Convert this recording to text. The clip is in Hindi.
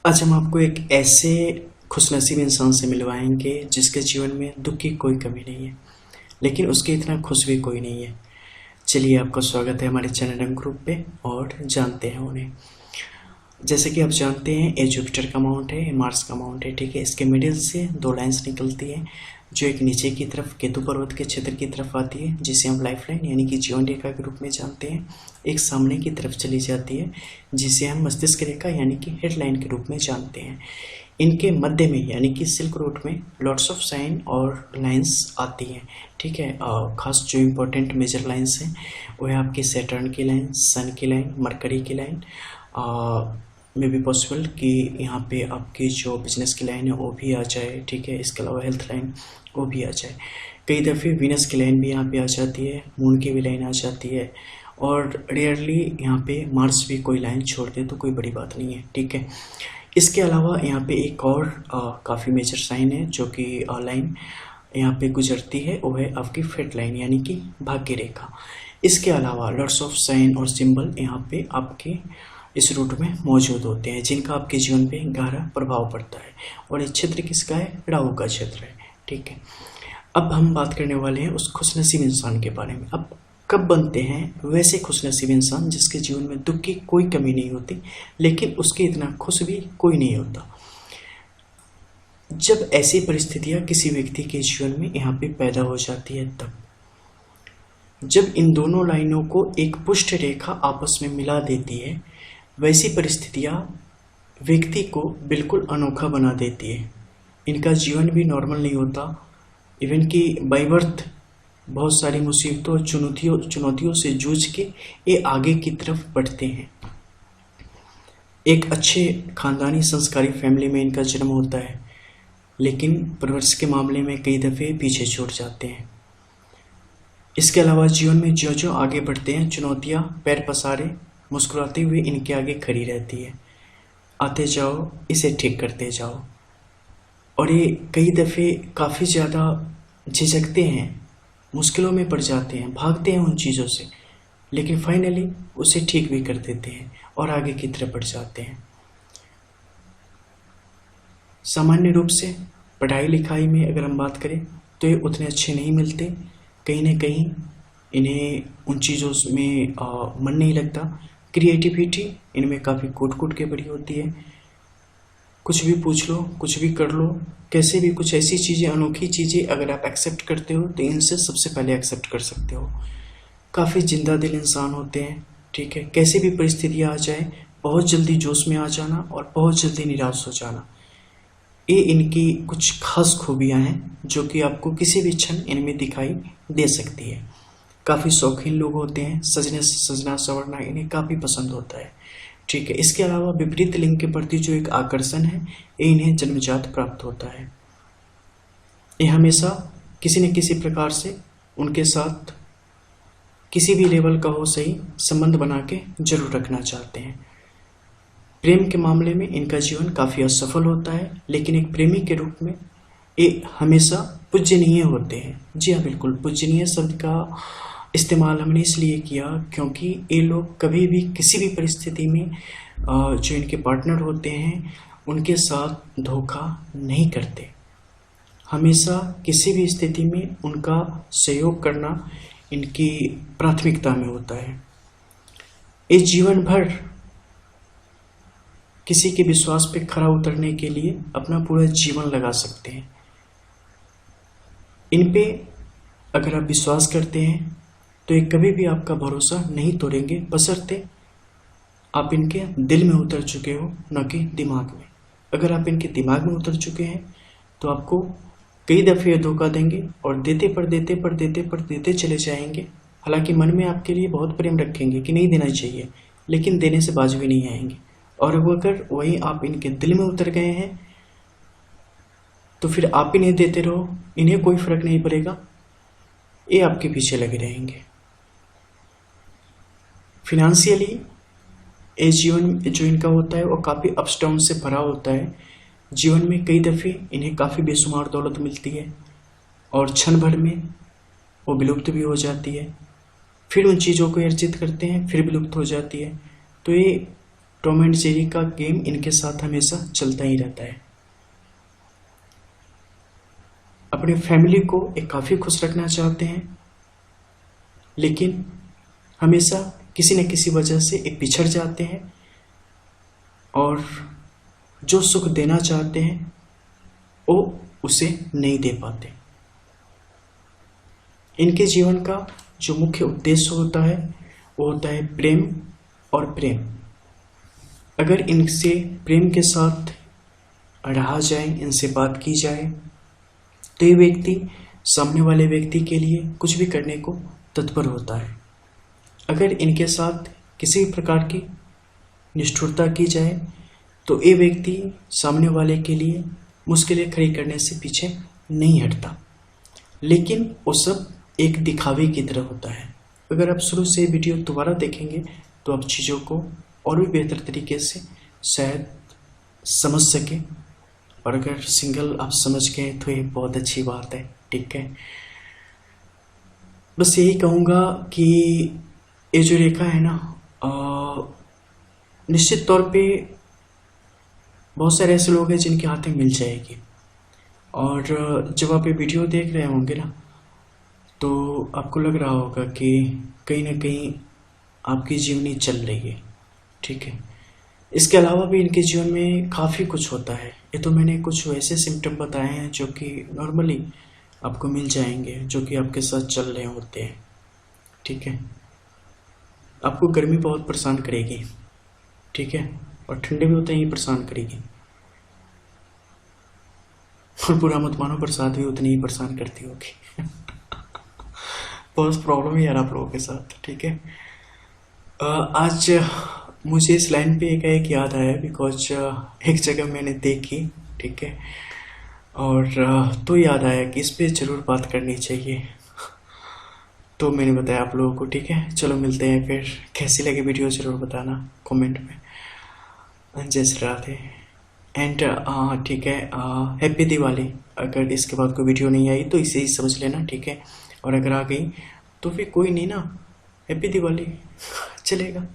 आज हम आपको एक ऐसे खुशनसीब इंसान से मिलवाएंगे जिसके जीवन में दुख की कोई कमी नहीं है, लेकिन उसके इतना खुश भी कोई नहीं है। चलिए, आपका स्वागत है हमारे चैनल रंग ग्रुप पे और जानते हैं उन्हें। जैसे कि आप जानते हैं, ये जुपिटर का माउंट है, ये मार्स का माउंट है। ठीक है, इसके मिडिल से दो लाइंस निकलती हैं, जो एक नीचे की तरफ केतु पर्वत के क्षेत्र की तरफ आती है, जिसे हम लाइफ लाइन यानी कि जीवन रेखा के रूप में जानते हैं। एक सामने की तरफ चली जाती है, जिसे हम मस्तिष्क रेखा यानी कि हेडलाइन के रूप में जानते हैं। इनके मध्य में यानी कि सिल्क रूट में लॉट्स ऑफ साइन और लाइंस आती हैं। ठीक है, खास जो इम्पोर्टेंट मेजर लाइंस हैं वो है आपकी सैटर्न की लाइन, सन की लाइन, मरकरी की लाइन। मे बी पॉसिबल कि यहाँ पे आपकी जो बिजनेस की लाइन है वो भी आ जाए। ठीक है, इसके अलावा हेल्थ लाइन वो भी आ जाए। कई दफ़े वीनस की लाइन भी यहाँ पे आ जाती है, मून की भी लाइन आ जाती है, और रेयरली यहाँ पे मार्स भी कोई लाइन छोड़ दे तो कोई बड़ी बात नहीं है। ठीक है, इसके अलावा यहाँ पे एक और काफ़ी मेजर साइन है जो कि लाइन यहाँ पे गुजरती है, वो है आपकी फेट लाइन यानी कि भाग्य रेखा। इसके अलावा लॉट्स ऑफ साइन और सिंबल यहाँ पे आपके इस रूट में मौजूद होते हैं, जिनका आपके जीवन पे गहरा प्रभाव पड़ता है। और ये क्षेत्र किसका है? राहु का क्षेत्र है। ठीक है, अब हम बात करने वाले हैं उस खुशनसीब इंसान के बारे में। अब कब बनते हैं वैसे खुशनसीब इंसान जिसके जीवन में दुख की कोई कमी नहीं होती, लेकिन उसके इतना खुश भी कोई नहीं होता? जब ऐसी परिस्थितियां किसी व्यक्ति के जीवन में यहाँ पे पैदा हो जाती है, तब जब इन दोनों लाइनों को एक पुष्ट रेखा आपस में मिला देती है, वैसी परिस्थितियां व्यक्ति को बिल्कुल अनोखा बना देती है। इनका जीवन भी नॉर्मल नहीं होता, इवन कि बाय बर्थ बहुत सारी मुसीबतों और चुनौतियों से जूझ के ये आगे की तरफ बढ़ते हैं। एक अच्छे खानदानी संस्कारी फैमिली में इनका जन्म होता है, लेकिन परवरिश के मामले में कई दफ़े पीछे छूट जाते हैं। इसके अलावा जीवन में जो जो आगे बढ़ते हैं, चुनौतियाँ पैर पसारे मुस्कुराते हुए इनके आगे खड़ी रहती है। आते जाओ, इसे ठीक करते जाओ। और ये कई दफ़े काफ़ी ज़्यादा झिझकते हैं, मुश्किलों में पड़ जाते हैं, भागते हैं उन चीज़ों से, लेकिन फाइनली उसे ठीक भी कर देते हैं और आगे की तरफ बढ़ जाते हैं। सामान्य रूप से पढ़ाई लिखाई में अगर हम बात करें तो ये उतने अच्छे नहीं मिलते। कहीं ना कहीं इन्हें उन चीज़ों में मन नहीं लगता। क्रिएटिविटी इनमें काफ़ी कूट के भरी होती है। कुछ भी पूछ लो, कुछ भी कर लो, कैसे भी कुछ ऐसी चीज़ें, अनोखी चीज़ें अगर आप एक्सेप्ट करते हो तो इनसे सबसे पहले एक्सेप्ट कर सकते हो। काफ़ी जिंदा दिल इंसान होते हैं। ठीक है, कैसी भी परिस्थितियाँ आ जाए, बहुत जल्दी जोश में आ जाना और बहुत जल्दी निराश हो जाना, ये इनकी कुछ खास खूबियाँ हैं जो कि आपको किसी भी क्षण इनमें दिखाई दे सकती है। काफ़ी शौकीन लोग होते हैं, सजना संवरना इन्हें काफ़ी पसंद होता है। ठीक है, इसके अलावा विपरीत लिंग के प्रति जो एक आकर्षण है, ये इन्हें जन्मजात प्राप्त होता है। ये हमेशा किसी न किसी प्रकार से उनके साथ किसी भी लेवल का हो सही संबंध बना के जरूर रखना चाहते हैं। प्रेम के मामले में इनका जीवन काफ़ी असफल होता है, लेकिन एक प्रेमी के रूप में ये हमेशा पूजनीय होते हैं। जी हाँ, बिल्कुल, पूजनीय शब्द का इस्तेमाल हमने इसलिए किया क्योंकि ये लोग कभी भी किसी भी परिस्थिति में जो इनके पार्टनर होते हैं उनके साथ धोखा नहीं करते। हमेशा किसी भी स्थिति में उनका सहयोग करना इनकी प्राथमिकता में होता है। ये जीवन भर किसी के विश्वास पे खरा उतरने के लिए अपना पूरा जीवन लगा सकते हैं। इन पे अगर आप विश्वास करते हैं तो ये कभी भी आपका भरोसा नहीं तोड़ेंगे, बशर्ते आप इनके दिल में उतर चुके हो, न कि दिमाग में। अगर आप इनके दिमाग में उतर चुके हैं तो आपको कई दफ़े धोखा देंगे और देते चले जाएंगे। हालांकि मन में आपके लिए बहुत प्रेम रखेंगे कि नहीं देना चाहिए, लेकिन देने से बाज भी नहीं आएंगे। और अगर वहीं आप इनके दिल में उतर गए हैं तो फिर आप इन्हें देते रहो, इन्हें कोई फर्क नहीं पड़ेगा, ये आपके पीछे लगे रहेंगे। फिनेंशियली ये जीवन जो इनका होता है वो काफ़ी अप्स डाउन से भरा होता है। जीवन में कई दफ़े इन्हें काफ़ी बेशुमार दौलत मिलती है और क्षण भर में वो विलुप्त भी हो जाती है। फिर उन चीज़ों को अर्जित करते हैं, फिर विलुप्त हो जाती है। तो ये टॉम एंड जेरी का गेम इनके साथ हमेशा चलता ही रहता है। अपनी फैमिली को एक काफ़ी खुश रखना चाहते हैं, लेकिन हमेशा किसी न किसी वजह से एक पिछड़ जाते हैं और जो सुख देना चाहते हैं वो उसे नहीं दे पाते। इनके जीवन का जो मुख्य उद्देश्य होता है वो होता है प्रेम और प्रेम। अगर इनसे प्रेम के साथ रहा जाए, इनसे बात की जाए, तो ये व्यक्ति सामने वाले व्यक्ति के लिए कुछ भी करने को तत्पर होता है। अगर इनके साथ किसी भी प्रकार की निष्ठुरता की जाए तो ये व्यक्ति सामने वाले के लिए मुश्किलें खड़ी करने से पीछे नहीं हटता। लेकिन वो सब एक दिखावे की तरह होता है। अगर आप शुरू से वीडियो दोबारा देखेंगे तो आप चीज़ों को और भी बेहतर तरीके से शायद समझ सकें, और अगर सिंगल आप समझ गए तो ये बहुत अच्छी बात है। ठीक है, बस यही कहूँगा कि ये जो रेखा है ना, निश्चित तौर पे बहुत सारे ऐसे लोग हैं जिनके हाथ में मिल जाएगी, और जब आप ये वीडियो देख रहे होंगे ना तो आपको लग रहा होगा कि कहीं ना कहीं आपकी जीवनी चल रही है। ठीक है, इसके अलावा भी इनके जीवन में काफ़ी कुछ होता है। ये तो मैंने कुछ वैसे सिम्टम बताए हैं जो कि नॉर्मली आपको मिल जाएंगे, जो कि आपके साथ चल रहे होते हैं। ठीक है, आपको गर्मी बहुत परेशान करेगी, ठीक है, और ठंडे भी उतना ही परेशान करेगी, और बुरा मत मानो बरसात भी उतनी ही परेशान करती होगी। बहुत प्रॉब्लम है यार आप लोगों के साथ। ठीक है, आज मुझे इस लाइन पे एक याद आया, बिकॉज एक जगह मैंने देखी। ठीक है, और तो याद आया कि इस पे ज़रूर बात करनी चाहिए, तो मैंने बताया आप लोगों को। ठीक है, चलो मिलते हैं फिर। कैसी लगी वीडियो ज़रूर बताना कमेंट में। जय श्री राधे एंड ठीक है, हैप्पी दिवाली। अगर इसके बाद कोई वीडियो नहीं आई तो इसे ही समझ लेना। ठीक है, और अगर आ गई तो फिर कोई नहीं ना, हैप्पी दिवाली चलेगा।